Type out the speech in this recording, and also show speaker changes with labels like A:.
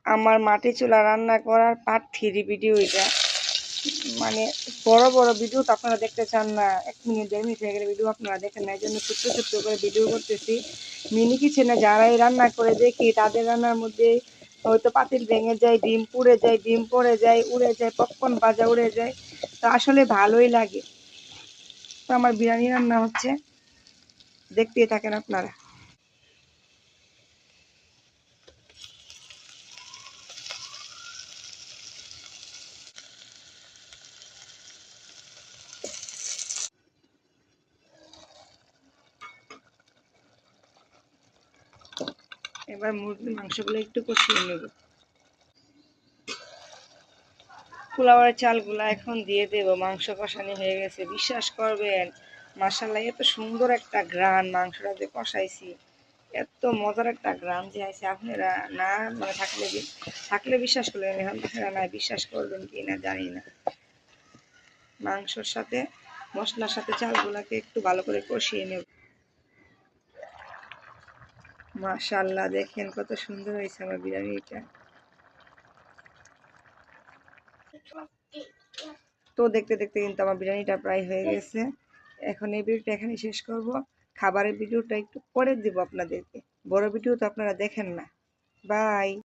A: আমার মাটি চুলা রান্না করার পার্ট 3 ভিডিও এটা। মানে বড় বড় ভিডিও তো আপনারা দেখতে চান না, 1 মিনিট 1.5 মিনিট হয়ে গেলে ভিডিও আপনারা দেখেন না, এই জন্য ছোট্ট ছোট্ট করে ভিডিও করতেছি। মিনি কিচেনে যারাই রান্না করে দেখি তাদের রান্নার মধ্যে হয়তো পাতিল ভেঙে যায়, ডিম পুড়ে যায়, ডিম পড়ে যায়, উড়ে যায়, পপকর্ন ভাজা উড়ে যায়। তো আসলে ভালোই লাগে। তো আমার বিরিয়ানি রান্না হচ্ছে, দেখতেই থাকেন আপনারা। এবার মুরগির মাংসগুলো একটু কষিয়ে নেব। পোলাওয়ের চালগুলা এখন দিয়ে দেব। মাংস কষানো হয়ে গেছে, বিশ্বাস করবেন মাশাআল্লাহ এত সুন্দর একটা ঘ্রাণ, মাংসটা যে কষাইছি এত মজার একটা ঘ্রাণ যে আছে, আপনারা না মানে থাকলে বিশ্বাস করবেন, এখন আপনারা না বিশ্বাস করবেন কি না জানি না। মাংসর সাথে মশলার সাথে চালগুলাকে একটু ভালো করে কষিয়ে নেব। মাশাআল্লাহ দেখেন কত সুন্দর হয়েছে আমার বিরিয়ানিটা। তো দেখতে দেখতে কিন্তু আমার বিরিয়ানিটা প্রায় হয়ে গেছে। এখন এই ভিডিওটা এখানে শেষ করব। খাবারের ভিডিওটা একটু পরে দিব আপনাদেরকে, বড় ভিডিও তো আপনারা দেখেন না। বাই।